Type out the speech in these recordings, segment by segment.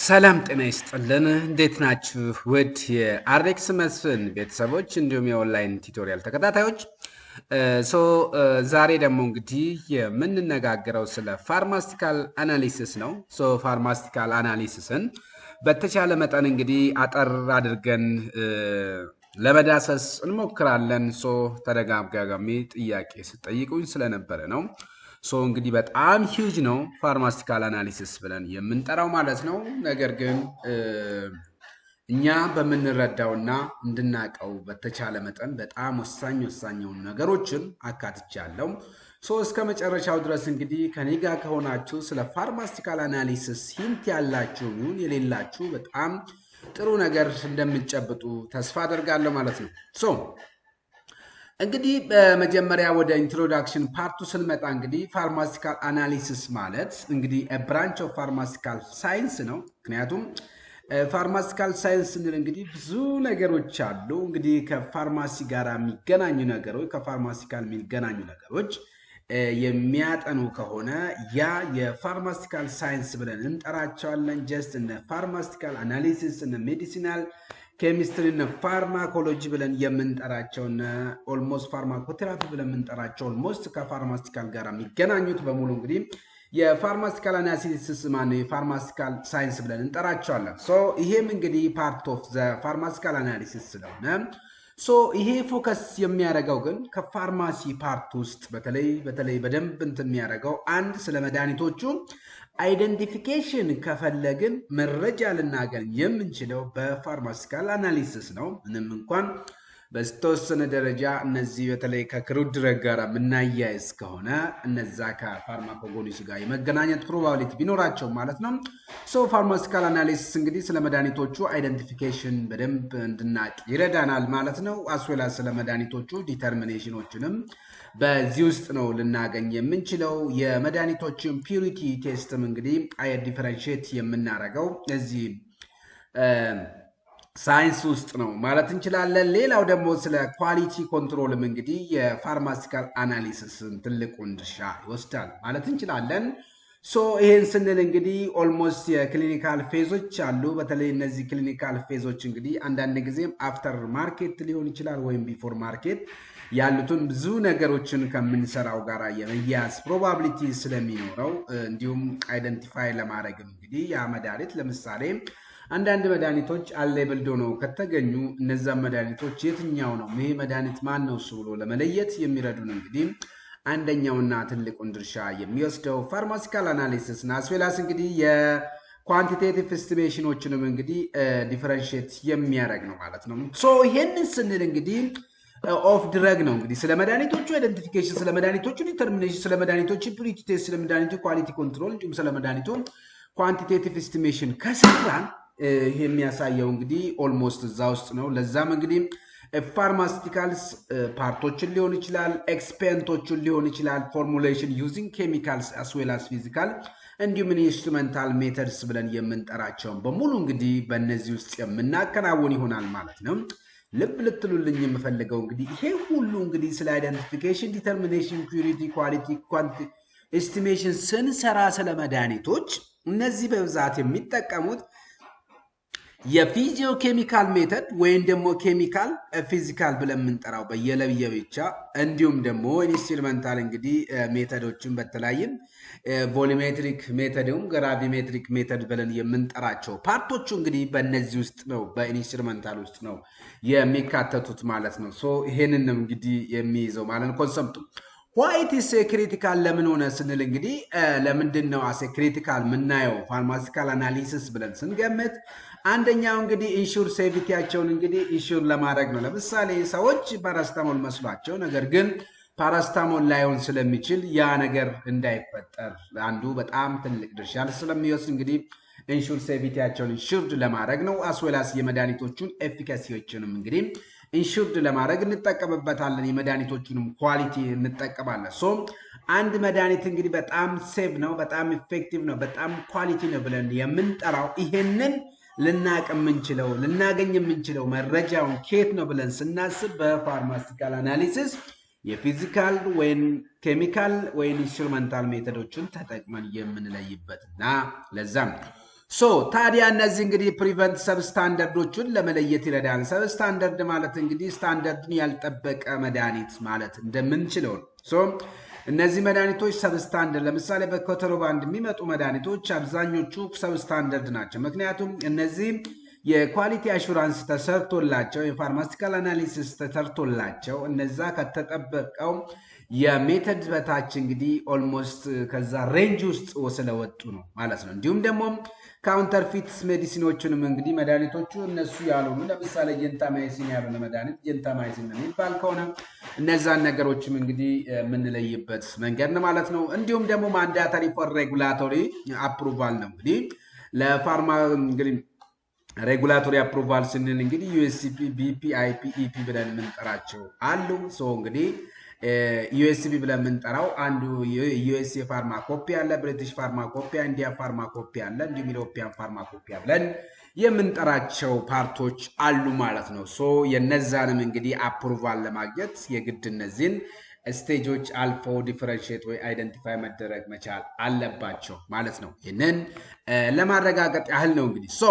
ሰላም ጤና ይስጥልን። እንዴት ናችሁ? ውድ የአሬክስ መስፍን ቤተሰቦች እንዲሁም የኦንላይን ቱቶሪያል ተከታታዮች ዛሬ ደግሞ እንግዲህ የምንነጋገረው ስለ ፋርማስቲካል አናሊሲስ ነው። ፋርማስቲካል አናሊሲስን በተቻለ መጠን እንግዲህ አጠር አድርገን ለመዳሰስ እንሞክራለን። ተደጋጋሚ ጥያቄ ስጠይቁኝ ስለነበረ ነው። እንግዲህ በጣም ሂውጅ ነው ፋርማስቲካል አናሊሲስ ብለን የምንጠራው ማለት ነው። ነገር ግን እኛ በምንረዳውና እንድናቀው በተቻለ መጠን በጣም ወሳኝ የሆኑ ነገሮችን አካትቻለሁ። እስከ መጨረሻው ድረስ እንግዲህ ከኔ ጋር ከሆናችሁ ስለ ፋርማስቲካል አናሊሲስ ሂንት ያላችሁ ይሁን የሌላችሁ በጣም ጥሩ ነገር እንደምትጨብጡ ተስፋ አደርጋለሁ ማለት ነው። እንግዲህ በመጀመሪያ ወደ ኢንትሮዳክሽን ፓርቱ ስንመጣ እንግዲህ ፋርማስቲካል አናሊሲስ ማለት እንግዲህ ብራንች ኦፍ ፋርማስቲካል ሳይንስ ነው። ምክንያቱም ፋርማስቲካል ሳይንስ ስንል እንግዲህ ብዙ ነገሮች አሉ። እንግዲህ ከፋርማሲ ጋር የሚገናኙ ነገሮች ከፋርማስቲካል የሚገናኙ ነገሮች የሚያጠኑ ከሆነ ያ የፋርማስቲካል ሳይንስ ብለን እንጠራቸዋለን። ጀስት እነ ፋርማስቲካል አናሊሲስ እነ ሜዲሲናል ኬሚስትሪ እና ፋርማኮሎጂ ብለን የምንጠራቸው ኦልሞስት ፋርማኮቴራፒ ብለን የምንጠራቸው ኦልሞስት ከፋርማስቲካል ጋር የሚገናኙት በሙሉ እንግዲህ የፋርማስቲካል አናሊሲስ ማነው የፋርማስቲካል ሳይንስ ብለን እንጠራቸዋለን። ይሄም እንግዲህ ፓርት ኦፍ ዘ ፋርማስቲካል አናሊሲስ ስለሆነ ይሄ ፎከስ የሚያደርገው ግን ከፋርማሲ ፓርት ውስጥ በተለይ በደንብ እንትን የሚያደርገው አንድ ስለ መድኃኒቶቹ አይደንቲፊኬሽን ከፈለግን መረጃ ልናገኝ የምንችለው በፋርማስቲካል አናሊሲስ ነው። ምንም እንኳን በተወሰነ ደረጃ እነዚህ በተለይ ከክሩድ ድረግ ጋር የምናያይዝ ከሆነ እነዛ ከፋርማኮጎኒስ ጋር የመገናኘት ፕሮባቢሊቲ ቢኖራቸው ማለት ነው። ፋርማስቲካል አናሊሲስ እንግዲህ ስለ መድኃኒቶቹ አይደንቲፊኬሽን በደንብ እንድናቅ ይረዳናል ማለት ነው። አስዌላ ስለ መድኃኒቶቹ ዲተርሚኔሽኖችንም በዚህ ውስጥ ነው ልናገኝ የምንችለው። የመድኃኒቶችን ፒዩሪቲ ቴስትም እንግዲህ ዲፈረንሺየት የምናደርገው እዚህ ሳይንስ ውስጥ ነው ማለት እንችላለን። ሌላው ደግሞ ስለ ኳሊቲ ኮንትሮልም እንግዲህ የፋርማስቲካል አናሊሲስን ትልቁን ድርሻ ይወስዳል ማለት እንችላለን። ይሄን ስንል እንግዲህ ኦልሞስት የክሊኒካል ፌዞች አሉ። በተለይ እነዚህ ክሊኒካል ፌዞች እንግዲህ አንዳንድ ጊዜም አፍተር ማርኬት ሊሆን ይችላል ወይም ቢፎር ማርኬት ያሉትን ብዙ ነገሮችን ከምንሰራው ጋር የመያዝ ፕሮባቢሊቲ ስለሚኖረው እንዲሁም አይደንቲፋይ ለማድረግም እንግዲህ ያ መድኃኒት ለምሳሌ አንዳንድ መድኃኒቶች አሌብልድ ሆነው ከተገኙ እነዛ መድኃኒቶች የትኛው ነው ይሄ መድኃኒት ማን ነው እሱ ብሎ ለመለየት የሚረዱን እንግዲህ አንደኛውና ትልቁን ድርሻ የሚወስደው ፋርማስቲካል አናሊሲስ ነው። አስዌላስ እንግዲህ የኳንቲቴቲቭ ኤስቲሜሽኖችንም እንግዲህ ዲፈረንሺየት የሚያደርግ ነው ማለት ነው። ይሄንን ስንል እንግዲህ ኦፍ ድረግ ነው እንግዲህ ስለ መድኃኒቶቹ አይደንቲፊኬሽን፣ ስለ መድኃኒቶቹ ዲተርሚኔሽን፣ ስለ መድኃኒቶቹ ፒዩሪቲ ቴስት፣ ስለ መድኃኒቱ ኳሊቲ ኮንትሮል እንዲሁም ስለ መድኃኒቱ ኳንቲቴቲቭ ኤስቲሜሽን ከሰራን ይሄ የሚያሳየው እንግዲህ ኦልሞስት እዛ ውስጥ ነው። ለዛም እንግዲህ ፋርማስቲካልስ ፓርቶችን ሊሆን ይችላል፣ ኤክስፔንቶችን ሊሆን ይችላል፣ ፎርሙሌሽን ዩዚንግ ኬሚካልስ አስዌላስ ፊዚካል እንዲሁም ኢንስትሩሜንታል ሜተድስ ብለን የምንጠራቸውን በሙሉ እንግዲህ በእነዚህ ውስጥ የምናከናውን ይሆናል ማለት ነው። ልብ ልትሉልኝ የምፈልገው እንግዲህ ይሄ ሁሉ እንግዲህ ስለ አይደንቲፊኬሽን፣ ዲተርሚኔሽን፣ ፒዩሪቲ፣ ኳሊቲ፣ ኳንቲ ኤስቲሜሽን ስንሰራ ስለ መድኃኒቶች እነዚህ በብዛት የሚጠቀሙት የፊዚዮ ኬሚካል ሜተድ ወይም ደግሞ ኬሚካል ፊዚካል ብለን የምንጠራው በየለብየ ብቻ እንዲሁም ደግሞ ኢንስትሩሜንታል እንግዲህ ሜተዶችን በተለያይም ቮሊሜትሪክ ሜተድም ግራቪሜትሪክ ሜተድ ብለን የምንጠራቸው ፓርቶቹ እንግዲህ በእነዚህ ውስጥ ነው በኢንስትሩሜንታል ውስጥ ነው የሚካተቱት ማለት ነው። ይሄንን እንግዲህ የሚይዘው ማለት ነው ኮንሰፕቱ። ዋይትስ ክሪቲካል ለምን ሆነ ስንል እንግዲህ ለምንድን ነው አሴ ክሪቲካል የምናየው ፋርማስቲካል አናሊሲስ ብለን ስንገምት አንደኛው እንግዲህ ኢንሹር ሴቪቲያቸውን እንግዲህ ኢንሹር ለማድረግ ነው። ለምሳሌ ሰዎች ፓራስታሞል መስሏቸው ነገር ግን ፓራስታሞል ላይሆን ስለሚችል ያ ነገር እንዳይፈጠር አንዱ በጣም ትልቅ ድርሻ ስለሚወስድ እንግዲህ ኢንሹር ሴቪቲያቸውን ኢንሹርድ ለማድረግ ነው። አስዌላስ የመድኃኒቶቹን ኤፊካሲዎችንም እንግዲህ ኢንሹርድ ለማድረግ እንጠቀምበታለን። የመድኃኒቶቹንም ኳሊቲ እንጠቀማለን። አንድ መድኃኒት እንግዲህ በጣም ሴቭ ነው፣ በጣም ኢፌክቲቭ ነው፣ በጣም ኳሊቲ ነው ብለን የምንጠራው ይሄንን ልናቅ የምንችለው ልናገኝ የምንችለው መረጃውን ኬት ነው ብለን ስናስብ በፋርማስቲካል አናሊሲስ የፊዚካል ወይም ኬሚካል ወይም ኢንስትሩሜንታል ሜተዶችን ተጠቅመን የምንለይበትና ለዛም ሶ ታዲያ እነዚህ እንግዲህ ፕሪቨንት ሰብስታንዳርዶቹን ለመለየት ይረዳል። ሰብስታንዳርድ ማለት እንግዲህ ስታንዳርድን ያልጠበቀ መድኃኒት ማለት እንደምንችለው ነው። ሶ እነዚህ መድኃኒቶች ሰብስታንዳርድ ለምሳሌ በኮንትሮባንድ የሚመጡ መድኃኒቶች አብዛኞቹ ሰብስታንዳርድ ናቸው። ምክንያቱም እነዚህ የኳሊቲ አሹራንስ ተሰርቶላቸው የፋርማሲካል አናሊሲስ ተሰርቶላቸው እነዛ ከተጠበቀው የሜተድ በታች እንግዲህ ኦልሞስት ከዛ ሬንጅ ውስጥ ስለወጡ ነው ማለት ነው። እንዲሁም ደግሞ ካውንተርፊት ሜዲሲኖቹንም እንግዲህ መድኃኒቶቹ እነሱ ያልሆኑ ለምሳሌ ጀንታማይሲን ያልሆነ መድኃኒት ጀንታማይሲን ነው የሚባል ከሆነ እነዛን ነገሮችም እንግዲህ የምንለይበት መንገድ ነው ማለት ነው። እንዲሁም ደግሞ ማንዳታሪ ፎር ሬጉላቶሪ አፕሩቫል ነው እንግዲህ ለፋርማ እንግዲህ ሬጉላቶሪ አፕሩቫል ስንል እንግዲህ ዩኤስሲፒ፣ ቢፒ፣ አይፒ፣ ኢፒ ብለን የምንጠራቸው አሉ። ሶ እንግዲህ ዩኤስቢ ብለን የምንጠራው አንዱ ዩኤስኤ ፋርማኮፒያ አለ፣ ብሪቲሽ ፋርማኮፒያ፣ ኢንዲያ ፋርማኮፒያ አለ፣ እንዲሁም ኢሮፒያን ፋርማኮፒያ ብለን የምንጠራቸው ፓርቶች አሉ ማለት ነው። ሶ የነዛንም እንግዲህ አፕሩቫል ለማግኘት የግድ እነዚህን ስቴጆች አልፎ ዲፈረንሺየት ወይ አይደንቲፋይ መደረግ መቻል አለባቸው ማለት ነው። ይህንን ለማረጋገጥ ያህል ነው እንግዲህ ሶ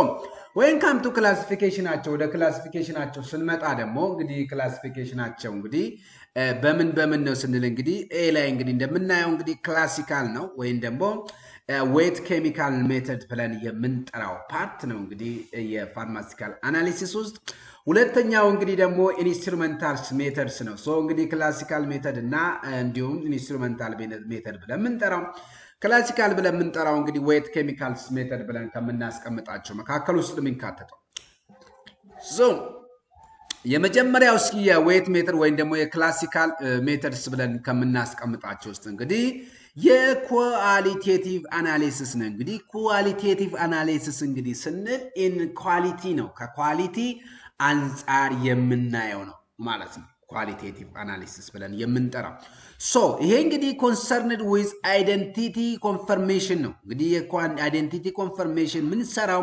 ወይን ካም ቱ ክላሲፊኬሽናቸው ወደ ክላሲፊኬሽናቸው ስንመጣ ደግሞ እንግዲህ ክላሲፊኬሽናቸው እንግዲህ በምን ነው ስንል እንግዲህ ኤ ላይ እንግዲህ እንደምናየው እንግዲህ ክላሲካል ነው ወይም ደግሞ ዌት ኬሚካል ሜተድ ብለን የምንጠራው ፓርት ነው እንግዲህ የፋርማሲካል አናሊሲስ ውስጥ። ሁለተኛው እንግዲህ ደግሞ ኢንስትሩሜንታል ሜተድስ ነው። ሶ እንግዲህ ክላሲካል ሜተድ እና እንዲሁም ኢንስትሩሜንታል ሜተድ ብለን የምንጠራው ክላሲካል ብለን የምንጠራው እንግዲህ ዌት ኬሚካልስ ሜተድ ብለን ከምናስቀምጣቸው መካከል ውስጥ የሚካተተው ሶ የመጀመሪያው እስኪ የዌት ሜተድ ወይም ደግሞ የክላሲካል ሜተድስ ብለን ከምናስቀምጣቸው ውስጥ እንግዲህ የኳሊቴቲቭ አናሊሲስ ነው። እንግዲህ ኳሊቴቲቭ አናሊሲስ እንግዲህ ስንል ኢን ኳሊቲ ነው፣ ከኳሊቲ አንጻር የምናየው ነው ማለት ነው። ኳሊቴቲቭ አናሊሲስ ብለን የምንጠራው ሶ ይሄ እንግዲህ ኮንሰርንድ ዊዝ አይደንቲቲ ኮንፈርሜሽን ነው። እንግዲህ አይደንቲቲ ኮንፈርሜሽን ምንሰራው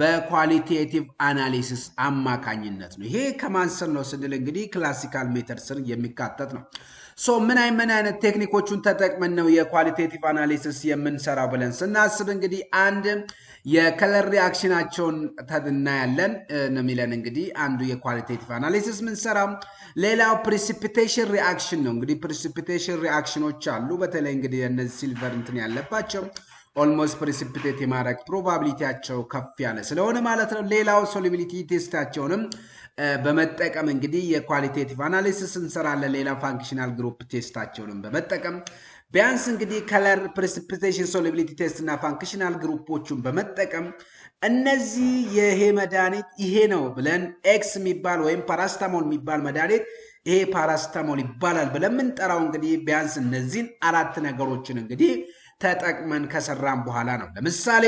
በኳሊቴቲቭ አናሊሲስ አማካኝነት ነው። ይሄ ከማን ስር ነው ስንል እንግዲህ ክላሲካል ሜተድ ስር የሚካተት ነው። ሶ ምን አይነት ቴክኒኮቹን ተጠቅመን ነው የኳሊቴቲቭ አናሊሲስ የምንሰራው ብለን ስናስብ እንግዲህ አንድ የከለር ሪአክሽናቸውን እናያለን ነው የሚለን እንግዲህ አንዱ የኳሊቴቲቭ አናሊሲስ ምንሰራው። ሌላው ፕሪሲፒቴሽን ሪአክሽን ነው። እንግዲህ ፕሪሲፒቴሽን ሪአክሽኖች አሉ። በተለይ እንግዲህ እነዚህ ሲልቨር እንትን ያለባቸው ኦልሞስት ፕሪሲፒቴት የማድረግ ፕሮባቢሊቲያቸው ከፍ ያለ ስለሆነ ማለት ነው። ሌላው ሶሉቢሊቲ ቴስታቸውንም በመጠቀም እንግዲህ የኳሊቴቲቭ አናሊሲስ እንሰራለን። ሌላ ፋንክሽናል ግሩፕ ቴስታቸውንም በመጠቀም ቢያንስ እንግዲህ ከለር ፕሪሲፒቴሽን ሶሉቢሊቲ ቴስት እና ፋንክሽናል ግሩፖቹን በመጠቀም እነዚህ ይሄ መድኃኒት ይሄ ነው ብለን ኤክስ የሚባል ወይም ፓራስታሞል የሚባል መድኃኒት ይሄ ፓራስታሞል ይባላል ብለን የምንጠራው እንግዲህ ቢያንስ እነዚህን አራት ነገሮችን እንግዲህ ተጠቅመን ከሰራን በኋላ ነው። ለምሳሌ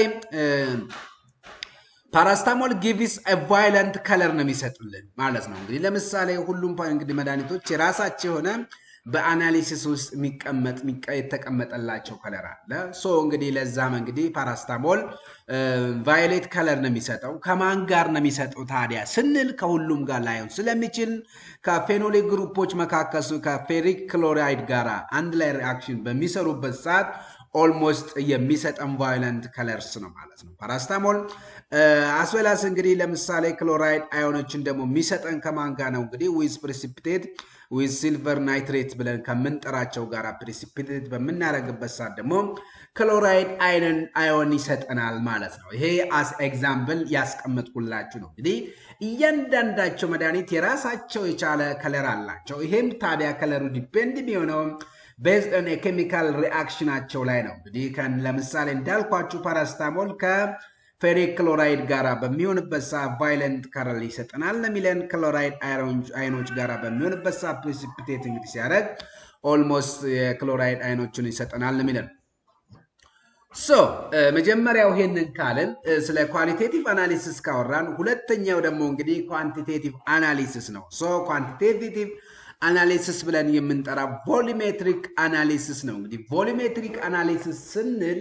ፓራስታሞል ጊቭስ አ ቫዮለንት ከለር ነው የሚሰጡልን ማለት ነው። እንግዲህ ለምሳሌ ሁሉም እንግዲህ መድኃኒቶች የራሳቸው የሆነ በአናሊሲስ ውስጥ የተቀመጠላቸው ከለር አለ። ሶ እንግዲህ ለዛም እንግዲህ ፓራስታሞል ቫዮሌት ከለር ነው የሚሰጠው። ከማን ጋር ነው የሚሰጠው ታዲያ ስንል ከሁሉም ጋር ላይሆን ስለሚችል ከፌኖሊክ ግሩፖች መካከል ከፌሪክ ክሎራይድ ጋር አንድ ላይ ሪአክሽን በሚሰሩበት ሰዓት ኦልሞስት የሚሰጠን ቫዮለንት ከለርስ ነው ማለት ነው ፓራስታሞል። አስወላስ እንግዲህ ለምሳሌ ክሎራይድ አዮኖችን ደግሞ የሚሰጠን ከማን ጋር ነው እንግዲህ ዊዝ ፕሪሲፒቴት ዊዝ ሲልቨር ናይትሬት ብለን ከምንጠራቸው ጋር ፕሪሲፒቴት በምናደርግበት ሰዓት ደግሞ ክሎራይድ አዮን ይሰጠናል ማለት ነው። ይሄ አስ ኤግዛምፕል ያስቀመጥኩላችሁ ነው። እንግዲህ እያንዳንዳቸው መድኃኒት የራሳቸው የቻለ ከለር አላቸው። ይሄም ታዲያ ከለሩ ዲፔንድ የሚሆነው ቤዝድ ኦን የኬሚካል ሪአክሽናቸው ላይ ነው። እንግዲህ ለምሳሌ እንዳልኳችሁ ፓራስታሞል ከፌሪክ ክሎራይድ ጋር በሚሆንበት ሰዓት ቫዮለንት ከለር ይሰጠናል ለሚለን፣ ክሎራይድ አይኖች ጋር በሚሆንበት ሰዓት ፕሪሲፒቴት እንግዲህ ሲያደርግ ኦልሞስት የክሎራይድ አይኖችን ይሰጠናል ለሚለን። ሶ መጀመሪያው ይሄንን ካልን ስለ ኳሊቴቲቭ አናሊሲስ ካወራን፣ ሁለተኛው ደግሞ እንግዲህ ኳንቲቴቲቭ አናሊሲስ ነው። ሶ ኳንቲቴቲቭ አናሊሲስ ብለን የምንጠራ ቮሊሜትሪክ አናሊሲስ ነው። እንግዲህ ቮሊሜትሪክ አናሊሲስ ስንል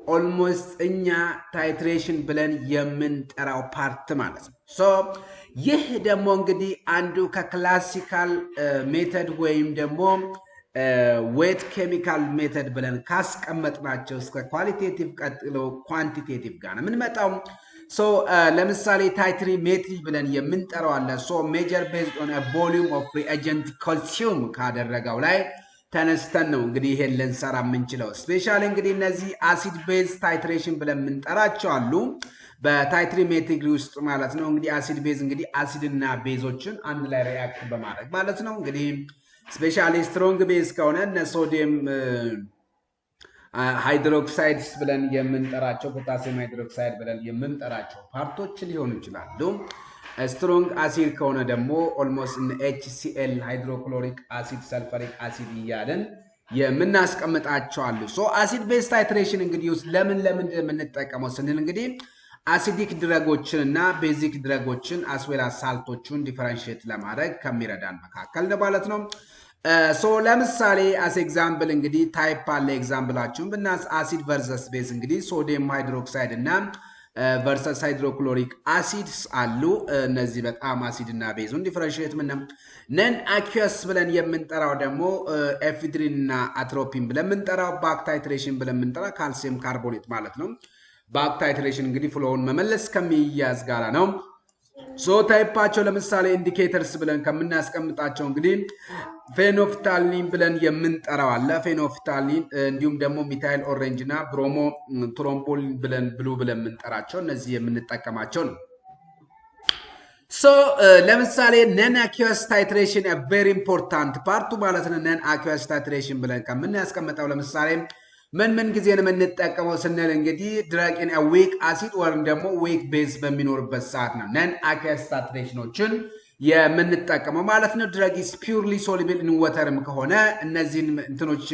ኦልሞስት እኛ ታይትሬሽን ብለን የምንጠራው ፓርት ማለት ነው። ሶ ይህ ደግሞ እንግዲህ አንዱ ከክላሲካል ሜተድ ወይም ደግሞ ዌት ኬሚካል ሜተድ ብለን ካስቀመጥናቸው እስከ ኳሊቴቲቭ ቀጥሎ ኳንቲቴቲቭ ጋር ነው የምንመጣው። ሶ ለምሳሌ ታይትሪ ሜትሪ ብለን የምንጠራው አለ። ሶ ሜጀር ቤዝድ ኦን ቮሊዩም ኦፍ ሪኤጀንት ኮንሱም ካደረገው ላይ ተነስተን ነው እንግዲህ ይሄን ልንሰራ የምንችለው። ስፔሻሊ እንግዲህ እነዚህ አሲድ ቤዝ ታይትሬሽን ብለን የምንጠራቸው አሉ በታይትሪ ሜትሪ ውስጥ ማለት ነው። እንግዲህ አሲድ ቤዝ እንግዲህ አሲድና ቤዞችን አንድ ላይ ሪአክት በማድረግ ማለት ነው። እንግዲህ ስፔሻሊ ስትሮንግ ቤዝ ከሆነ እነ ሶዲየም ሃይድሮክሳይድስ ብለን የምንጠራቸው ፖታሲየም ሃይድሮክሳይድ ብለን የምንጠራቸው ፓርቶች ሊሆኑ ይችላሉ። ስትሮንግ አሲድ ከሆነ ደግሞ ኦልሞስት HCl ሃይድሮክሎሪክ አሲድ፣ ሰልፈሪክ አሲድ እያለን የምናስቀምጣቸው አሉ። ሶ አሲድ ቤዝ ታይትሬሽን እንግዲህ ውስጥ ለምን የምንጠቀመው ስንል እንግዲህ አሲዲክ ድረጎችን እና ቤዚክ ድረጎችን አስዌላ ሳልቶቹን ዲፈረንሺየት ለማድረግ ከሚረዳን መካከል ነው ማለት ነው። ሶ ለምሳሌ አስ ኤግዛምፕል እንግዲህ ታይፕ አለ። ኤግዛምፕላችሁን ብናስ አሲድ ቨርሰስ ቤዝ እንግዲህ ሶዲየም ሃይድሮክሳይድ እና ቨርሰስ ሃይድሮክሎሪክ አሲድስ አሉ። እነዚህ በጣም አሲድ እና ቤዙን ዲፈረንሺየት ምንም ነን አኪየስ ብለን የምንጠራው ደግሞ ኤፊድሪን እና አትሮፒን ብለን የምንጠራው ባክ ታይትሬሽን ብለን የምንጠራው ካልሲየም ካርቦኔት ማለት ነው። ባክ ታይትሬሽን እንግዲህ ፍሎውን መመለስ ከሚያዝ ጋራ ነው። ሶ ታይፓቸው ለምሳሌ ኢንዲኬተርስ ብለን ከምናስቀምጣቸው እንግዲህ ፌኖፍታሊን ብለን የምንጠራው አለ። ፌኖፍታሊን እንዲሁም ደግሞ ሚታይል ኦሬንጅ እና ብሮሞ ትሮምቦሊን ብለን ብሉ ብለን የምንጠራቸው እነዚህ የምንጠቀማቸው ነው። ሶ ለምሳሌ ነን አኪየስ ታይትሬሽን ቬሪ ኢምፖርታንት ፓርቱ ማለት ነው። ነን አኪየስ ታይትሬሽን ብለን ከምናስቀምጠው ለምሳሌ ምን ጊዜ ነው የምንጠቀመው ስንል እንግዲህ ድራግ ኢን ዊክ አሲድ ወይም ደግሞ ዊክ ቤዝ በሚኖርበት ሰዓት ነው ነን አኪየስ ታይትሬሽኖችን የምንጠቀመው ማለት ነው። ድራግ ኢዝ ፒውርሊ ሶሉብል ኢን ዋተርም ከሆነ እነዚህን እንትኖች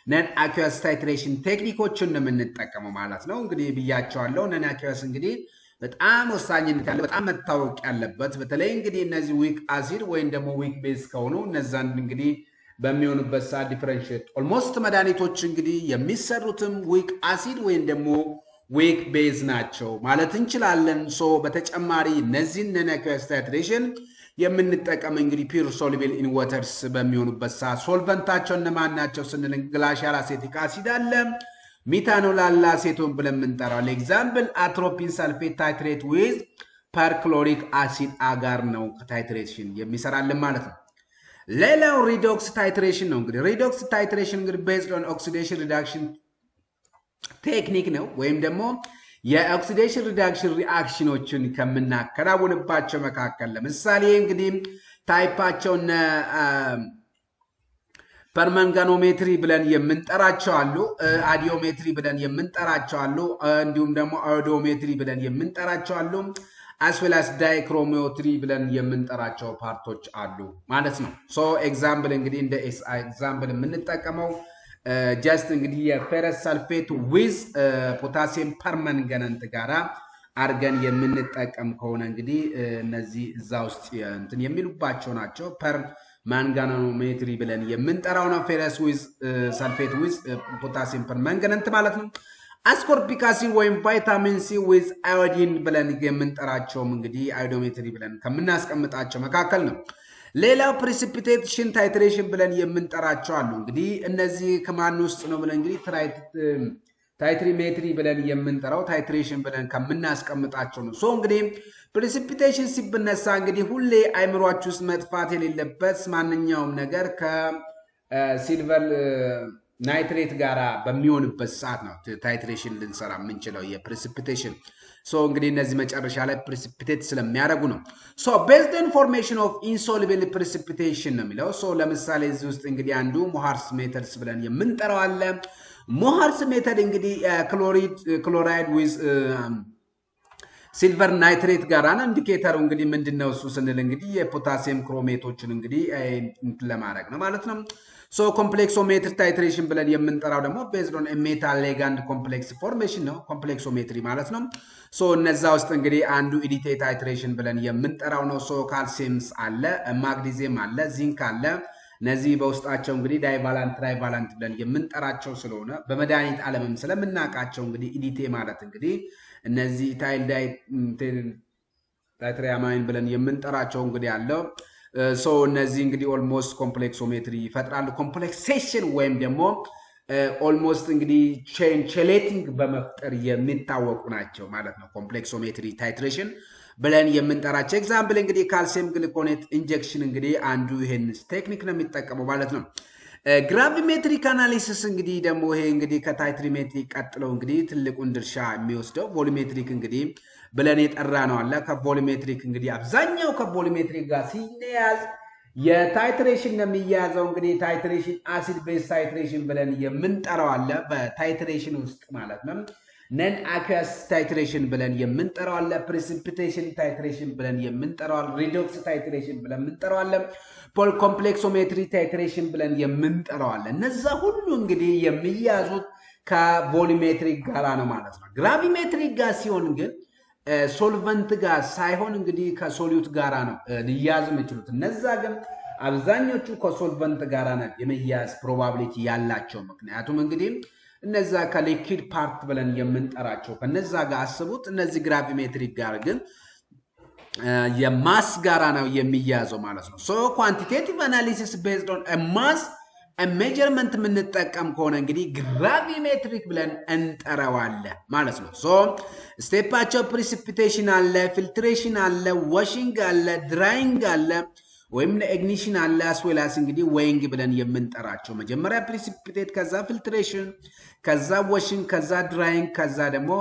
ነን አኪየስ ታይትሬሽን ቴክኒኮችን ነው የምንጠቀመው ማለት ነው። እንግዲህ ብያቸዋለሁ። ነን አኪየስ እንግዲህ በጣም ወሳኝነት ያለው በጣም መታወቅ ያለበት በተለይ እንግዲህ እነዚህ ዊክ አሲድ ወይም ደግሞ ዊክ ቤዝ ከሆኑ እነዛን እንግዲህ በሚሆኑበት ሰዓት ዲፈረንሺየት ኦልሞስት መድኃኒቶች እንግዲህ የሚሰሩትም ዊክ አሲድ ወይም ደግሞ ዊክ ቤዝ ናቸው ማለት እንችላለን። ሶ በተጨማሪ እነዚህን ነን አኪየስ ታይትሬሽን የምንጠቀም እንግዲህ ፒውር ሶሉብል ኢን ዋተርስ በሚሆኑበት ሰዓት ሶልቨንታቸው እነማን ናቸው ስንል ግላሻል አሴቲክ አሲድ አለ፣ ሚታኖል አለ፣ አሴቶን ብለን የምንጠራው ለኤግዛምፕል አትሮፒን ሰልፌት ታይትሬት ዊዝ ፐርክሎሪክ አሲድ አጋር ነው ታይትሬሽን የሚሰራልን ማለት ነው። ሌላው ሪዶክስ ታይትሬሽን ነው። እንግዲህ ሪዶክስ ታይትሬሽን እንግዲህ ቤዝድ ኦን ኦክሲዴሽን ሪዳክሽን ቴክኒክ ነው ወይም ደግሞ የኦክሲዴሽን ሪዳክሽን ሪአክሽኖችን ከምናከናውንባቸው መካከል ለምሳሌ እንግዲህ ታይፓቸውን ፐርማንጋኖሜትሪ ብለን የምንጠራቸው አሉ፣ አዲዮሜትሪ ብለን የምንጠራቸው አሉ፣ እንዲሁም ደግሞ አዮዶሜትሪ ብለን የምንጠራቸው አሉ፣ አስዌላስ ዳይክሮሜትሪ ብለን የምንጠራቸው ፓርቶች አሉ ማለት ነው። ሶ ኤግዛምፕል እንግዲህ እንደ ኤግዛምፕል የምንጠቀመው ጀስት እንግዲህ የፌረስ ሰልፌት ዊዝ ፖታሲየም ፐርማንጋናንት ጋራ አርገን የምንጠቀም ከሆነ እንግዲህ እነዚህ እዛ ውስጥ እንትን የሚሉባቸው ናቸው። ፐርማንጋኖሜትሪ ብለን የምንጠራው ነው። ፌረስ ዊዝ ሰልፌት ዊዝ ፖታሲየም ፐርማንጋናንት ማለት ነው። አስኮርቢክ አሲድ ወይም ቫይታሚን ሲ ዊዝ አዮዲን ብለን የምንጠራቸውም እንግዲህ አዮዶሜትሪ ብለን ከምናስቀምጣቸው መካከል ነው። ሌላው ፕሪሲፒቴሽን ታይትሬሽን ብለን የምንጠራቸው አሉ። እንግዲህ እነዚህ ከማን ውስጥ ነው ብለን እንግዲህ ታይትሪሜትሪ ብለን የምንጠራው ታይትሬሽን ብለን ከምናስቀምጣቸው ነው። ሶ እንግዲህ ፕሪሲፒቴሽን ሲብነሳ እንግዲህ ሁሌ አይምሯችሁ ውስጥ መጥፋት የሌለበት ማንኛውም ነገር ከሲልቨር ናይትሬት ጋራ በሚሆንበት ሰዓት ነው ታይትሬሽን ልንሰራ የምንችለው የፕሪሲፒቴሽን። ሶ እንግዲህ እነዚህ መጨረሻ ላይ ፕሪሲፒቴት ስለሚያደርጉ ነው። ሶ ቤዝድ ኦን ፎርሜሽን ኦፍ ኢንሶሉብል ፕሪሲፒቴሽን ነው የሚለው። ሶ ለምሳሌ እዚህ ውስጥ እንግዲህ አንዱ ሞሃርስ ሜተድስ ብለን የምንጠራው አለ። ሞሃርስ ሜተድ እንግዲህ ክሎራይድ ዊዝ ሲልቨር ናይትሬት ጋራ ነው። ኢንዲኬተሩ እንግዲህ ምንድነው እሱ ስንል እንግዲህ የፖታሲየም ክሮሜቶችን እንግዲህ ለማድረግ ነው ማለት ነው። ሶ ኮምፕሌክሶሜትሪ ታይትሬሽን ብለን የምንጠራው ደግሞ ቤዝድ ኦን ሜታል ሌጋንድ ኮምፕሌክስ ፎርሜሽን ነው፣ ኮምፕሌክሶሜትሪ ማለት ነው። ሶ እነዛ ውስጥ እንግዲህ አንዱ ኢዲቴ ታይትሬሽን ብለን የምንጠራው ነው። ሶ ካልሲየምስ አለ፣ ማግኒዚየም አለ፣ ዚንክ አለ። እነዚህ በውስጣቸው እንግዲህ ዳይቫላንት ትራይቫላንት ብለን የምንጠራቸው ስለሆነ በመድኃኒት ዓለምም ስለምናውቃቸው እንግዲህ ኢዲቴ ማለት እንግዲህ እነዚህ ታይትሪያማይን ብለን የምንጠራቸው እንግዲህ አለው። ሶ እነዚህ እንግዲህ ኦልሞስት ኮምፕሌክሶሜትሪ ይፈጥራሉ። ኮምፕሌክሴሽን ወይም ደግሞ ኦልሞስት እንግዲህ ቼሌቲንግ በመፍጠር የሚታወቁ ናቸው ማለት ነው። ኮምፕሌክሶሜትሪ ታይትሬሽን ብለን የምንጠራቸው ኤግዛምፕል እንግዲህ ካልሲየም ግሉኮኔት ኢንጀክሽን እንግዲህ አንዱ ይሄን ቴክኒክ ነው የሚጠቀመው ማለት ነው። ግራቪሜትሪክ አናሊሲስ እንግዲህ ደግሞ ይሄ እንግዲህ ከታይትሪሜትሪክ ቀጥለው እንግዲህ ትልቁን ድርሻ የሚወስደው ቮሊሜትሪክ እንግዲህ ብለን የጠራ ነው አለ። ከቮሊሜትሪክ እንግዲህ አብዛኛው ከቮሊሜትሪክ ጋር ሲያያዝ የታይትሬሽን ነው የሚያዘው። እንግዲህ ታይትሬሽን አሲድ ቤዝ ታይትሬሽን ብለን የምንጠራው አለ በታይትሬሽን ውስጥ ማለት ነው። ነን አኩያስ ታይትሬሽን ብለን የምንጠራው አለ። ፕሪሲፒቴሽን ታይትሬሽን ብለን የምንጠራው አለ። ሪዶክስ ታይትሬሽን ብለን የምንጠራው አለ። ፖል ኮምፕሌክሶሜትሪ ታይትሬሽን ብለን የምንጠራው አለ። እነዛ ሁሉ እንግዲህ የሚያዙት ከቮሊሜትሪክ ጋራ ነው ማለት ነው። ግራቪሜትሪክ ጋር ሲሆን ግን ሶልቨንት ጋር ሳይሆን እንግዲህ ከሶሊዩት ጋራ ነው ሊያዝ የሚችሉት። እነዛ ግን አብዛኞቹ ከሶልቨንት ጋራ ነው የመያዝ ፕሮባቢሊቲ ያላቸው። ምክንያቱም እንግዲህ እነዛ ከሊኪድ ፓርት ብለን የምንጠራቸው ከነዛ ጋር አስቡት። እነዚህ ግራቪሜትሪክ ጋር ግን የማስ ጋራ ነው የሚያዘው ማለት ነው። ሶ ኳንቲቴቲቭ አናሊሲስ ቤዝድ ኦን ማስ ሜጀርመንት የምንጠቀም ከሆነ እንግዲህ ግራቪሜትሪክ ብለን እንጠራዋለን ማለት ነው። ሶ ስቴፓቸው ፕሪሲፒቴሽን አለ፣ ፊልትሬሽን አለ፣ ዋሽንግ አለ፣ ድራይንግ አለ ወይም ኢግኒሽን አለ አስዌላስ እንግዲህ ዌይንግ ብለን የምንጠራቸው መጀመሪያ ፕሪሲፒቴት፣ ከዛ ፊልትሬሽን፣ ከዛ ዋሽንግ፣ ከዛ ድራይንግ፣ ከዛ ደግሞ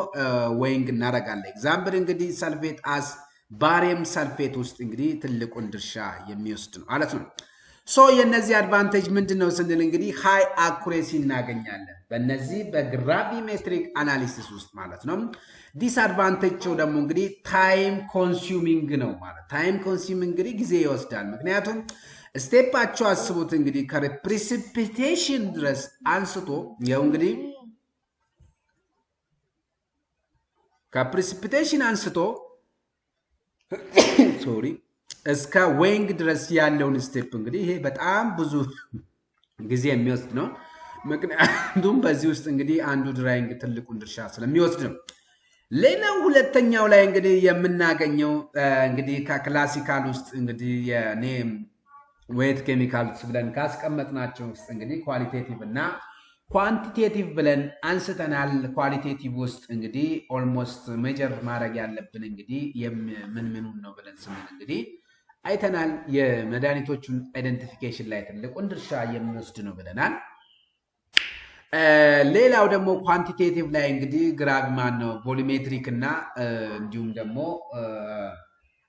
ዌይንግ እናደርጋለን። ኤግዛምፕል እንግዲህ ሰልፌት አስ ባሪየም ሰልፌት ውስጥ እንግዲህ ትልቁን ድርሻ የሚወስድ ነው ማለት ነው። ሶ የነዚህ አድቫንቴጅ ምንድነው ስንል እንግዲህ ሃይ አኩሬሲ እናገኛለን በእነዚህ በግራቪሜትሪክ አናሊሲስ ውስጥ ማለት ነው። ዲስአድቫንቴጅው ደግሞ እንግዲህ ታይም ኮንሱሚንግ ነው ማለት ታይም ኮንሱሚንግ እንግዲህ ጊዜ ይወስዳል። ምክንያቱም ስቴፓቸው አስቡት እንግዲህ ከፕሪሲፒቴሽን ድረስ አንስቶ ያው እንግዲህ ከፕሪሲፒቴሽን አንስቶ ሶሪ እስከ ዌይንግ ድረስ ያለውን ስቴፕ እንግዲህ ይሄ በጣም ብዙ ጊዜ የሚወስድ ነው። ምክንያቱም በዚህ ውስጥ እንግዲህ አንዱ ድራይንግ ትልቁን ድርሻ ስለሚወስድ ነው። ሌላው ሁለተኛው ላይ እንግዲህ የምናገኘው እንግዲህ ከክላሲካል ውስጥ እንግዲህ የኔም ዌት ኬሚካልስ ብለን ካስቀመጥናቸው ውስጥ እንግዲህ ኳሊቴቲቭ እና ኳንቲቴቲቭ ብለን አንስተናል። ኳሊቴቲቭ ውስጥ እንግዲህ ኦልሞስት ሜጀር ማድረግ ያለብን እንግዲህ ምን ምኑን ነው ብለን ስንል እንግዲህ አይተናል። የመድኃኒቶቹን አይደንቲፊኬሽን ላይ ትልቁን ድርሻ የሚወስድ ነው ብለናል። ሌላው ደግሞ ኳንቲቴቲቭ ላይ እንግዲህ ግራቪ ማን ነው ቮሊሜትሪክ እና እንዲሁም ደግሞ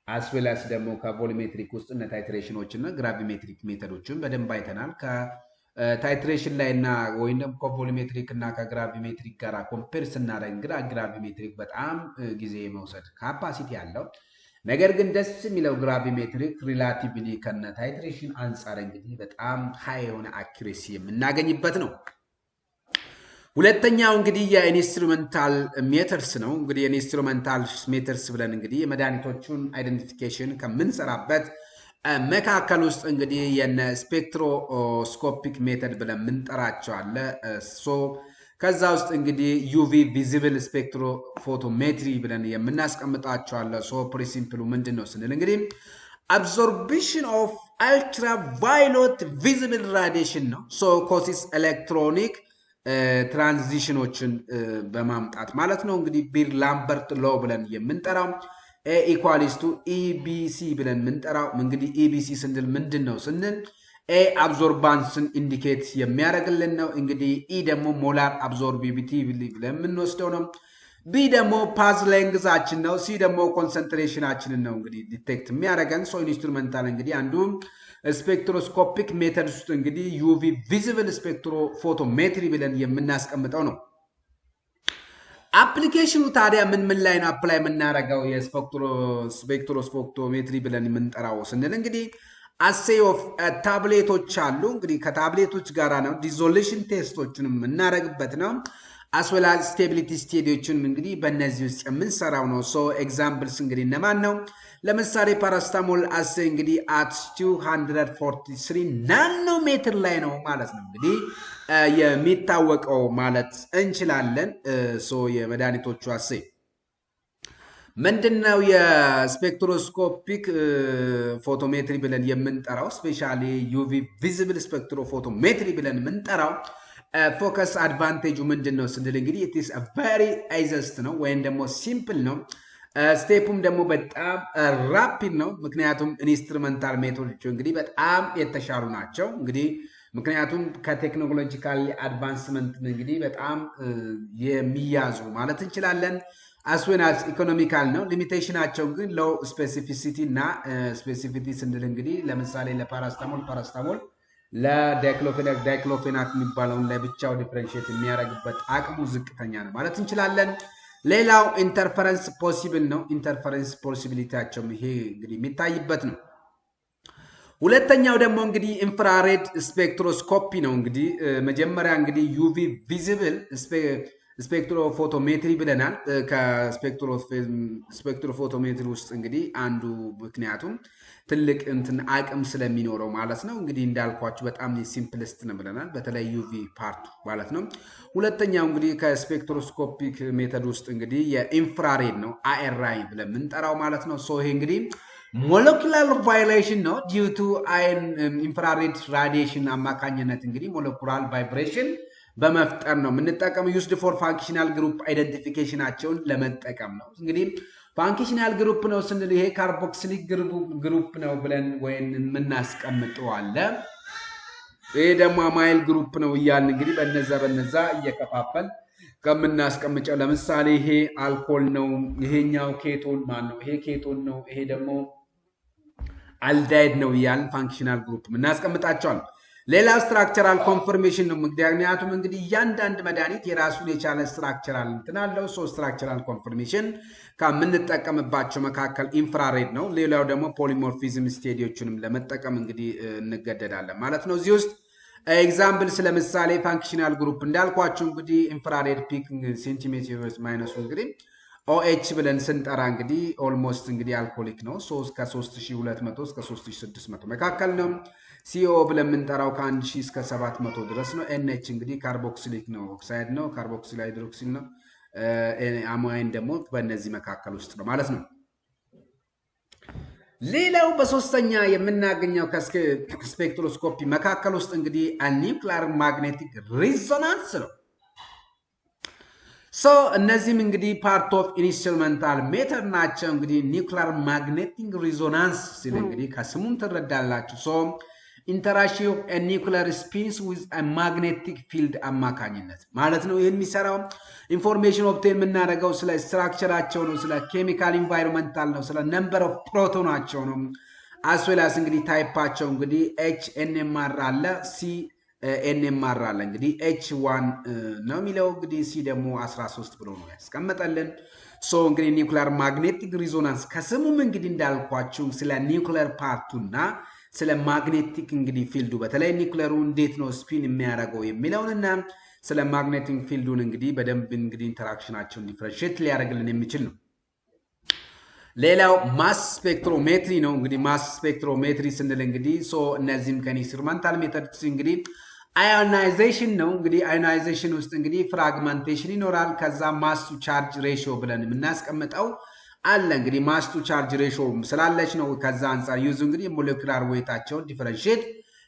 አስዌላስ ደግሞ ከቮሊሜትሪክ ውስጥ እና ታይትሬሽኖች እና ግራቪሜትሪክ ሜተዶችን በደንብ አይተናል። ከታይትሬሽን ላይ እና ወይም ደግሞ ከቮሊሜትሪክ እና ከግራቪሜትሪክ ጋር ኮምፔር ስናደርግ እንግዲህ ግራቪሜትሪክ በጣም ጊዜ መውሰድ ካፓሲቲ ያለው ነገር ግን ደስ የሚለው ግራቪሜትሪክ ሪላቲቭሊ ከነ ታይትሬሽን አንጻር እንግዲህ በጣም ሃይ የሆነ አኩሬሲ የምናገኝበት ነው። ሁለተኛው እንግዲህ የኢንስትሩሜንታል ሜተርስ ነው። እንግዲህ የኢንስትሩሜንታል ሜተርስ ብለን እንግዲህ የመድኃኒቶቹን አይደንቲፊኬሽን ከምንሰራበት መካከል ውስጥ እንግዲህ የነ ስፔክትሮስኮፒክ ሜተድ ብለን ምንጠራቸው አለ። ሶ ከዛ ውስጥ እንግዲህ ዩቪ ቪዚብል ስፔክትሮፎቶሜትሪ ብለን የምናስቀምጣቸው አለ። ሶ ፕሪንሲፕሉ ምንድነው ስንል እንግዲህ አብዞርፕሽን ኦፍ አልትራቫዮሌት ቪዚብል ራዲዬሽን ነው። ሶ ኮሲስ ኤሌክትሮኒክ ትራንዚሽኖችን በማምጣት ማለት ነው። እንግዲህ ቢር ላምበርት ሎ ብለን የምንጠራው ኤ ኢኳልስ ቱ ኢቢሲ ብለን የምንጠራው እንግዲህ ኢቢሲ ስንል ምንድነው ስንል ኤ አብዞርባንስን ኢንዲኬት የሚያደርግልን ነው። እንግዲህ ኢ ደግሞ ሞላር አብዞርቢቪቲ ብለን የምንወስደው ነው። ቢ ደግሞ ፓዝ ሌንግዛችን ነው። ሲ ደግሞ ኮንሰንትሬሽናችንን ነው እንግዲህ ዲቴክት የሚያደርገን። ሶ ኢንስትሩሜንታል እንግዲህ አንዱ ስፔክትሮስኮፒክ ሜተድ ውስጥ እንግዲህ ዩቪ ቪዚብል ስፔክትሮፎቶሜትሪ ብለን የምናስቀምጠው ነው። አፕሊኬሽኑ ታዲያ ምን ላይ ነው አፕላይ የምናደርገው የስፔክትሮስኮፒሜትሪ ብለን የምንጠራው ስንል እንግዲህ አሴይ ኦፍ ታብሌቶች አሉ። እንግዲህ ከታብሌቶች ጋራ ነው ዲዞሉሽን ቴስቶችን የምናደርግበት ነው። አስወላ ስቴቢሊቲ ስቴዲዎችን እንግዲህ በእነዚህ ውስጥ የምንሰራው ነው። ሶ ኤግዛምፕልስ እንግዲህ እነማን ነው? ለምሳሌ ፓራስታሞል አሴይ እንግዲህ አት 243 ናኖሜትር ላይ ነው ማለት ነው እንግዲህ የሚታወቀው ማለት እንችላለን። ሶ የመድኃኒቶቹ አሴይ ምንድነው የስፔክትሮስኮፒክ ፎቶሜትሪ ብለን የምንጠራው ስፔሻሊ ዩቪ ቪዚብል ስፔክትሮፎቶሜትሪ ብለን የምንጠራው ፎከስ አድቫንቴጁ ምንድነው ስንል እንግዲህ it is a very easiest ነው ወይም ደግሞ ሲምፕል ነው ስቴፑም ደግሞ በጣም ራፒድ ነው ምክንያቱም ኢንስትሩሜንታል ሜቶዶች እንግዲህ በጣም የተሻሉ ናቸው እንግዲህ ምክንያቱም ከቴክኖሎጂካል አድቫንስመንት እንግዲህ በጣም የሚያዙ ማለት እንችላለን as well as economical ነው ሊሚቴሽናቸው ግን low specificity እና specificity ስንል እንግዲህ ለምሳሌ ለፓራስታሞል ለዳይክሎፌናክ የሚባለውን ለብቻው ዲፈረንሺየት የሚያደርግበት አቅሙ ዝቅተኛ ነው ማለት እንችላለን ሌላው ኢንተርፈረንስ ፖሲብል ነው ኢንተርፈረንስ ፖሲቢሊቲያቸው ይሄ እንግዲህ የሚታይበት ነው ሁለተኛው ደግሞ እንግዲህ ኢንፍራሬድ ስፔክትሮስኮፒ ነው እንግዲህ መጀመሪያ እንግዲህ ዩቪ ቪዚብል ስፔክትሮፎቶሜትሪ ብለናል ከስፔክትሮፎቶሜትሪ ውስጥ እንግዲህ አንዱ ምክንያቱም ትልቅ እንትን አቅም ስለሚኖረው ማለት ነው እንግዲህ እንዳልኳችሁ በጣም ሲምፕልስት ነው ብለናል በተለይ ዩቪ ፓርት ማለት ነው ሁለተኛው እንግዲህ ከስፔክትሮስኮፒክ ሜተድ ውስጥ እንግዲህ የኢንፍራሬድ ነው አርአይ ብለን የምንጠራው ማለት ነው ሶ ይሄ እንግዲህ ሞለኪውላር ቫይብሬሽን ነው ዲዩ ቱ ኢንፍራሬድ ራዲዬሽን አማካኝነት እንግዲህ ሞለኪውላር ቫይብሬሽን በመፍጠር ነው የምንጠቀመው ዩዝድ ፎር ፋንክሽናል ግሩፕ አይደንቲፊኬሽናቸውን ለመጠቀም ነው እንግዲህ ፋንክሽናል ግሩፕ ነው ስንል ይሄ ካርቦክሲሊክ ግሩፕ ነው ብለን ወይን የምናስቀምጠው አለ ይሄ ደግሞ አማይል ግሩፕ ነው እያልን እንግዲህ በነዛ እየከፋፈል ከምናስቀምጨው ለምሳሌ ይሄ አልኮል ነው ይሄኛው ኬቶን ነው ይሄ ኬቶን ነው ይሄ ደግሞ አልዳይድ ነው እያልን ፋንክሽናል ግሩፕ እናስቀምጣቸዋል ሌላ ስትራክቸራል ኮንፎርሜሽን ነው ምክንያቱም እንግዲህ እያንዳንድ መድኃኒት የራሱን የቻለ ስትራክቸራል እንትናለው ሶ ስትራክቸራል ኮንፎርሜሽን ከምንጠቀምባቸው መካከል ኢንፍራሬድ ነው ሌላው ደግሞ ፖሊሞርፊዝም ስቴዲዮችንም ለመጠቀም እንግዲህ እንገደዳለን ማለት ነው እዚህ ውስጥ ኤግዛምፕል ስለምሳሌ ፋንክሽናል ግሩፕ እንዳልኳችሁ እንግዲህ ኢንፍራሬድ ፒክ ሴንቲሜትር ማይነሱ እንግዲህ OH ብለን ስንጠራ እንግዲህ ኦልሞስት እንግዲህ አልኮሊክ ነው 3 ከ3200 እስከ 3600 መካከል ነው CO ብለን የምንጠራው ከ1000 እስከ 700 ድረስ ነው NH እንግዲህ ካርቦክሲሊክ ነው ኦክሳይድ ነው ካርቦክሲል ሃይድሮክሲል ነው አማይን ደግሞ በእነዚህ መካከል ውስጥ ነው ማለት ነው ሌላው በሶስተኛ የምናገኘው ከስፔክትሮስኮፒ መካከል ውስጥ እንግዲህ ኒውክሊየር ማግኔቲክ ሪዞናንስ ነው ሶ እነዚህም እንግዲህ ፓርት ኦፍ ኢንስትሩሜንታል ሜተድ ናቸው እንግዲህ ኒውክሊየር ማግኔቲክ ሪዞናንስ ሲል እንግዲህ ከስሙም ትረዳላችሁ ሶ ኢንተራክሽን ኦፍ ኒውክሊየር ስፒንስ ዊዝ ማግኔቲክ ፊልድ አማካኝነት ማለት ነው ይሄን የሚሰራው ኢንፎርሜሽን ኦብቴን የምናደርገው ስለ ስትራክቸራቸው ነው ስለ ኬሚካል ኢንቫይሮንመንታል ነው ስለ ነምበር ኦፍ ፕሮቶናቸው ነው አስዌላስ እንግዲህ ታይፓቸው እንግዲህ HNMR አለ CNMR አለ እንግዲህ H1 ነው የሚለው እንግዲህ C ደግሞ 13 ብሎ ነው ያስቀመጠልን ሶ እንግዲህ ኒውክሊየር ማግኔቲክ ሪዞናንስ ከስሙም እንግዲህ እንዳልኳችሁ ስለ ኒውክሊየር ፓርቱና ስለ ማግኔቲክ እንግዲህ ፊልዱ በተለይ ኒውክሊየሩ እንዴት ነው ስፒን የሚያደርገው የሚለውንና ስለ ማግኔቲክ ፊልዱን እንግዲህ በደንብ እንግዲህ ኢንተራክሽናቸውን ዲፈረንሺየት ሊያደርግልን የሚችል ነው ሌላው ማስ ስፔክትሮሜትሪ ነው እንግዲህ ማስ ስፔክትሮሜትሪ ስንል እንግዲህ ሶ እነዚህም ከኢንስትሩሜንታል ሜተድስ እንግዲህ አዮናይዜሽን ነው እንግዲህ አዮናይዜሽን ውስጥ እንግዲህ ፍራግመንቴሽን ይኖራል ከዛ ማስ ቱ ቻርጅ ሬሽዮ ብለን የምናስቀምጠው አለ እንግዲህ ማስ ቱ ቻርጅ ሬሽዮ ስላለች ነው ከዛ አንፃር ዩዝ እንግዲህ ሞለኪውላር ዌይታቸውን ዲፈረንሺየት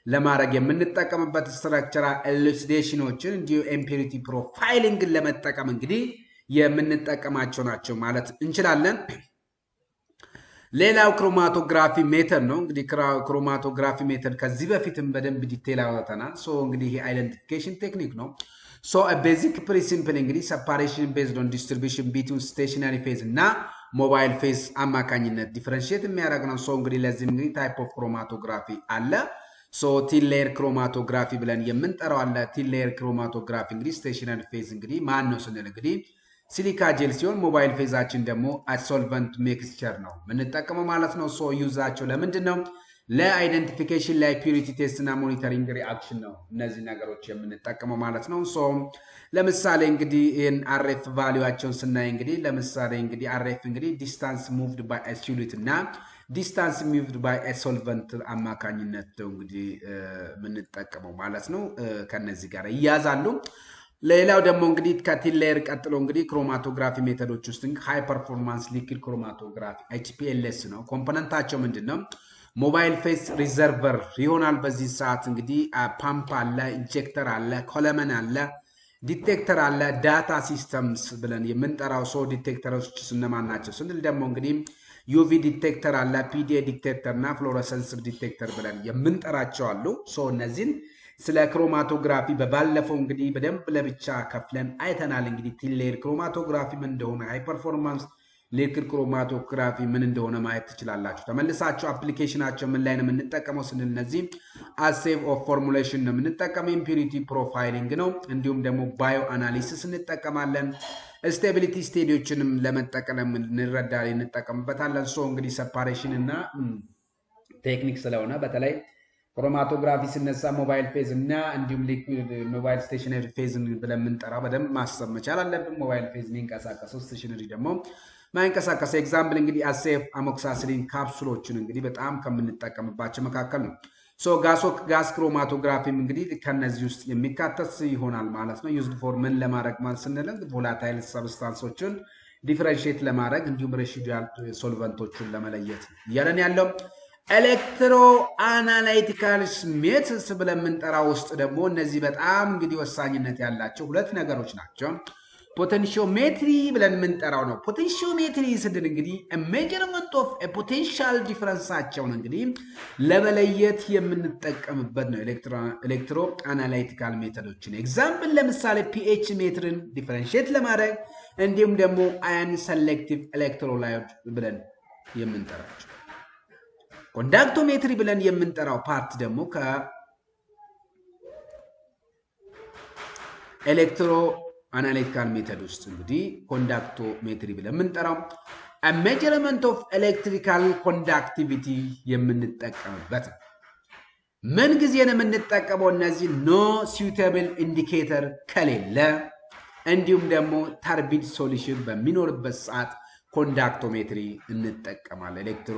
ለማድረግ የምንጠቀምበት ስትራክቸራል ኤሉሲዴሽኖችን እንዲሁ ኤምፒሪቲ ፕሮፋይሊንግ ለመጠቀም እንግዲህ የምንጠቀማቸው ናቸው ማለት እንችላለን ሌላው ክሮማቶግራፊ ሜተድ ነው እንግዲህ ክሮማቶግራፊ ሜተድ ከዚህ በፊትም በደንብ ዲቴል አወጣናል ሶ እንግዲህ አይደንቲፊኬሽን ቴክኒክ ነው ሶ ቤዚክ ፕሪንሲፕል እንግዲህ ሰፓሬሽን ቤዝድ ኦን ዲስትሪቢዩሽን ቢትዊን ስቴሽነሪ ፌዝ እና ሞባይል ፌዝ አማካኝነት ዲፈረንሺየት የሚያደርግ ነው ሶ እንግዲህ ለዚህ እንግዲህ ታይፕ ኦፍ ክሮማቶግራፊ አለ ሶ ቲን ሌየር ክሮማቶግራፊ ብለን የምንጠራው አለ ቲን ሌየር ክሮማቶግራፊ እንግዲህ ስቴሽነሪ ፌዝ እንግዲህ ማን ነው ስንል እንግዲህ ሲሊካ ጄል ሲሆን ሞባይል ፌዛችን ደግሞ ሶልቨንት ሚክስቸር ነው የምንጠቀመው ማለት ነው ሶ ዩዛቸው ለምንድን ነው ለአይደንቲፊኬሽን ላይ ፒዩሪቲ ቴስት እና ሞኒተሪንግ ሪአክሽን ነው እነዚህ ነገሮች የምንጠቀመው ማለት ነው ሶ ለምሳሌ እንግዲህ ይሄን አርኤፍ ቫልዩአቸውን ስናይ እንግዲህ ለምሳሌ እንግዲህ አርኤፍ እንግዲህ ዲስታንስ ሙቭድ ባይ አ ሶሉት እና ዲስታንስ ሙቭድ ባይ አ ሶልቨንት አማካኝነት ነው እንግዲህ የምንጠቀመው ማለት ነው ከነዚህ ጋር ይያዛሉ ሌላው ደግሞ እንግዲህ ከቲሌር ቀጥሎ እንግዲህ ክሮማቶግራፊ ሜተዶች ውስጥ ሃይ ፐርፎርማንስ ሊኩዊድ ክሮማቶግራፊ HPLS ነው። ኮምፖነንታቸው ምንድነው? ሞባይል ፌስ ሪዘርቨር ይሆናል። በዚህ ሰዓት እንግዲህ ፓምፕ አለ፣ ኢንጀክተር አለ፣ ኮለመን አለ፣ ዲቴክተር አለ፣ ዳታ ሲስተምስ ብለን የምንጠራው ሶ ዲቴክተሮች እነማን ናቸው ስንል ደግሞ እንግዲህ ዩቪ ዲቴክተር አለ፣ ፒዲኤ ዲቴክተር እና ፍሎረሰንስ ዲቴክተር ብለን የምንጠራቸው አሉ። ሶ እነዚህን ስለ ክሮማቶግራፊ በባለፈው እንግዲህ በደንብ ለብቻ ከፍለን አይተናል። እንግዲህ ቲሌር ክሮማቶግራፊ ምን እንደሆነ፣ ሃይ ፐርፎርማንስ ሊኩዊድ ክሮማቶግራፊ ምን እንደሆነ ማየት ትችላላችሁ። ተመልሳችሁ አፕሊኬሽናቸው ምን ላይ ነው የምንጠቀመው ስንል እነዚህ አሴቭ ኦፍ ፎርሙሌሽን ነው የምንጠቀመው፣ ኢምፒሪቲ ፕሮፋይሊንግ ነው፣ እንዲሁም ደግሞ ባዮ አናሊሲስ እንጠቀማለን። ስቴቢሊቲ ስቴዲዎችንም ለመጠቀም እንጠቀምበታለን። ሶ እንግዲህ ሰፓሬሽን እና ቴክኒክ ስለሆነ በተለይ ክሮማቶግራፊ ሲነሳ ሞባይል ፌዝ እና እንዲሁም ሊኩዊድ ሞባይል ስቴሽነሪ ፌዝን ብለን የምንጠራው በደንብ ማሰብ መቻል አለብን። ሞባይል ፌዝ የሚንቀሳቀሰው ስቴሽነሪ ደግሞ ማይንቀሳቀሰው። ኤግዛምፕል እንግዲህ አሴፍ አሞክሳሲሊን ካፕሱሎችን እንግዲህ በጣም ከምንጠቀምባቸው መካከል ነው። ሶ ጋስ ክሮማቶግራፊም እንግዲህ ከነዚህ ውስጥ የሚካተት ይሆናል ማለት ነው። ዩዝድ ፎር ምን ለማድረግ ማለት ስንል ቮላታይል ሰብስታንሶችን ዲፈረንሺየት ለማድረግ እንዲሁም ሬሲዱዋል ሶልቨንቶችን ለመለየት እያለን ያለው ኤሌክትሮ አናላይቲካል ሜትስ ብለን የምንጠራው ውስጥ ደግሞ እነዚህ በጣም እንግዲህ ወሳኝነት ያላቸው ሁለት ነገሮች ናቸው። ፖቴንሺዮሜትሪ ብለን የምንጠራው ነው። ፖቴንሺዮሜትሪ ስንል እንግዲህ ሜጀርመንት ኦፍ ፖቴንሻል ዲፈረንሳቸውን እንግዲህ ለመለየት የምንጠቀምበት ነው። ኤሌክትሮ አናላይቲካል ሜተዶችን ኤግዛምፕል ለምሳሌ ፒኤች ሜትርን ዲፈረንሺየት ለማድረግ እንዲሁም ደግሞ አያን ሰሌክቲቭ ኤሌክትሮላይት ብለን የምንጠራቸው ኮንዳክቶሜትሪ ብለን የምንጠራው ፓርት ደግሞ ከኤሌክትሮ አናሊቲካል ሜተድ ውስጥ እንግዲህ ኮንዳክቶሜትሪ ብለን የምንጠራው ሜጀርመንት ኦፍ ኤሌክትሪካል ኮንዳክቲቪቲ የምንጠቀምበት ምን ጊዜ ነው የምንጠቀመው? እነዚህ ኖ suitable ኢንዲኬተር ከሌለ እንዲሁም ደግሞ ታርቢድ ሶሉሽን በሚኖርበት ሰዓት ኮንዳክቶሜትሪ እንጠቀማለን። ኤሌክትሮ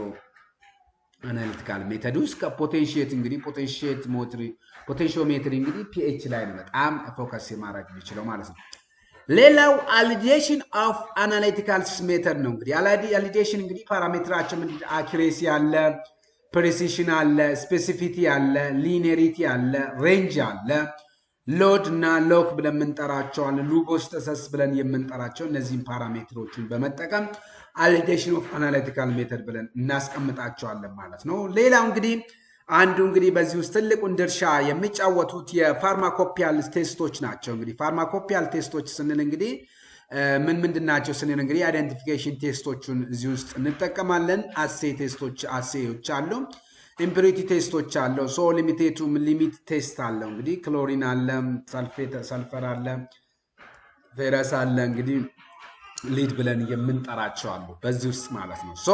አናሊቲካል ሜተድ ውስጥ ከፖቴንሺየት እንግዲህ ፖቴንሺዮሜትሪ እንግዲህ ፒኤች ላይ ነው በጣም ፎከስ ማድረግ የሚችለው ማለት ነው። ሌላው አሊዴሽን ኦፍ አናሊቲካል ሜተድ ነው። እንግዲህ አሊዴሽን እንግዲህ ፓራሜትራቸው ምንድን አኪሬሲ አለ፣ ፕሬሲሽን አለ፣ ስፔሲፊቲ አለ፣ ሊኒየሪቲ አለ፣ ሬንጅ አለ፣ ሎድ እና ሎክ ብለን የምንጠራቸው አለ፣ ሉጎስተሰስ ብለን የምንጠራቸው እነዚህን ፓራሜትሮችን በመጠቀም አሊዴሽን ኦፍ አናሊቲካል ሜተድ ብለን እናስቀምጣቸዋለን ማለት ነው። ሌላው እንግዲህ አንዱ እንግዲህ በዚህ ውስጥ ትልቁን ድርሻ የሚጫወቱት የፋርማኮፒያል ቴስቶች ናቸው። እንግዲህ ፋርማኮፒያል ቴስቶች ስንል እንግዲህ ምንድን ናቸው ስንል እንግዲህ አይደንቲፊኬሽን ቴስቶችን እዚህ ውስጥ እንጠቀማለን። አሴዎች አሉ፣ ኢምፒሪቲ ቴስቶች አለው፣ ሶ ሊሚት ቴስት አለው። እንግዲህ ክሎሪን አለ፣ ሰልፈር አለ፣ ቬረስ አለ፣ እንግዲህ ሊድ ብለን የምንጠራቸው አሉ በዚህ ውስጥ ማለት ነው። ሶ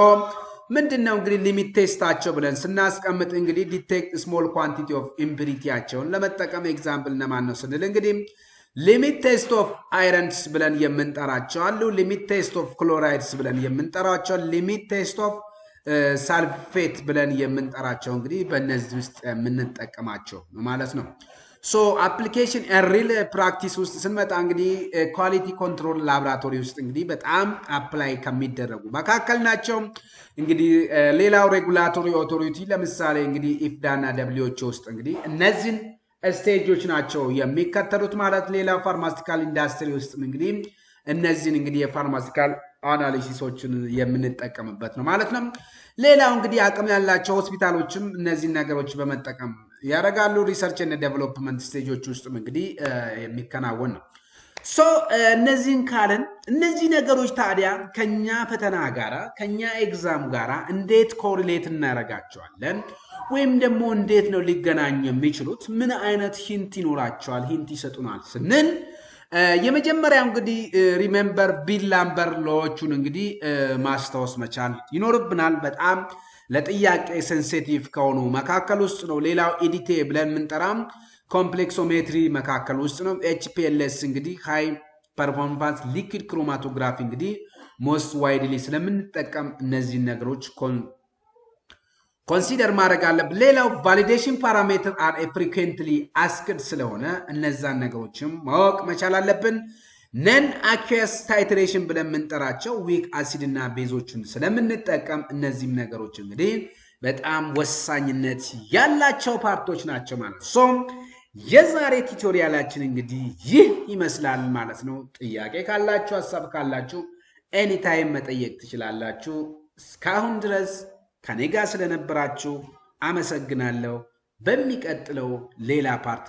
ምንድነው እንግዲህ ሊሚት ቴስታቸው ብለን ስናስቀምጥ እንግዲህ ዲቴክት ስሞል ኳንቲቲ ኦፍ ኢምፒሪቲያቸውን ለመጠቀም ኤግዛምፕል እነማን ነው ስንል እንግዲህ ሊሚት ቴስት ኦፍ አይረንስ ብለን የምንጠራቸው አሉ፣ ሊሚት ቴስት ኦፍ ክሎራይድስ ብለን የምንጠራቸው፣ ሊሚት ቴስት ኦፍ ሳልፌት ብለን የምንጠራቸው እንግዲህ በእነዚህ ውስጥ የምንጠቀማቸው ማለት ነው። ሶ አፕሊኬሽን ሪል ፕራክቲስ ውስጥ ስንመጣ እንግዲህ ኳሊቲ ኮንትሮል ላቦራቶሪ ውስጥ እንግዲህ በጣም አፕላይ ከሚደረጉ መካከል ናቸው። እንግዲህ ሌላው ሬጉላቶሪ ኦቶሪቲ ለምሳሌ እንግዲህ ኢፍዳና ደብሊውኤች ውስጥ እንግዲህ እነዚህን ስቴጆች ናቸው የሚከተሉት ማለት። ሌላው ፋርማሲካል ኢንዱስትሪ ውስጥ እንግዲህ እነዚህን እንግዲህ የፋርማሲካል አናሊሲሶችን የምንጠቀምበት ነው ማለት ነው። ሌላው እንግዲህ አቅም ያላቸው ሆስፒታሎችም እነዚህን ነገሮች በመጠቀም ያደርጋሉ። ሪሰርች እና ዴቨሎፕመንት ስቴጆች ውስጥም እንግዲህ የሚከናወን ነው። ሶ እነዚህን ካለን እነዚህ ነገሮች ታዲያ ከኛ ፈተና ጋራ ከኛ ኤግዛም ጋራ እንዴት ኮሪሌት እናደርጋቸዋለን? ወይም ደግሞ እንዴት ነው ሊገናኙ የሚችሉት? ምን አይነት ሂንት ይኖራቸዋል? ሂንት ይሰጡናል ስንል የመጀመሪያው እንግዲህ ሪሜምበር ቢል ላምበር ሎዎቹን እንግዲህ ማስታወስ መቻል ይኖርብናል። በጣም ለጥያቄ ሴንሲቲቭ ከሆኑ መካከል ውስጥ ነው። ሌላው ኢዲቴ ብለን የምንጠራም ኮምፕሌክሶሜትሪ መካከል ውስጥ ነው። ኤችፒኤልኤስ እንግዲህ ሃይ ፐርፎርማንስ ሊኩዊድ ክሮማቶግራፊ እንግዲህ ሞስት ዋይድሊ ስለምንጠቀም እነዚህን ነገሮች ኮንሲደር ማድረግ አለብን። ሌላው ቫሊዴሽን ፓራሜትር አር ፍሪኩዌንትሊ አስክድ ስለሆነ እነዛን ነገሮችም ማወቅ መቻል አለብን። ነን አኩየስ ታይትሬሽን ብለን የምንጠራቸው ዊክ አሲድ እና ቤዞችን ስለምንጠቀም እነዚህም ነገሮች እንግዲህ በጣም ወሳኝነት ያላቸው ፓርቶች ናቸው ማለት ነው። የዛሬ ቱቶሪያላችን እንግዲህ ይህ ይመስላል ማለት ነው። ጥያቄ ካላችሁ ሐሳብ ካላችሁ ኤኒታይም መጠየቅ ትችላላችሁ። እስካሁን ድረስ ከኔ ጋር ስለነበራችሁ አመሰግናለሁ። በሚቀጥለው ሌላ ፓርት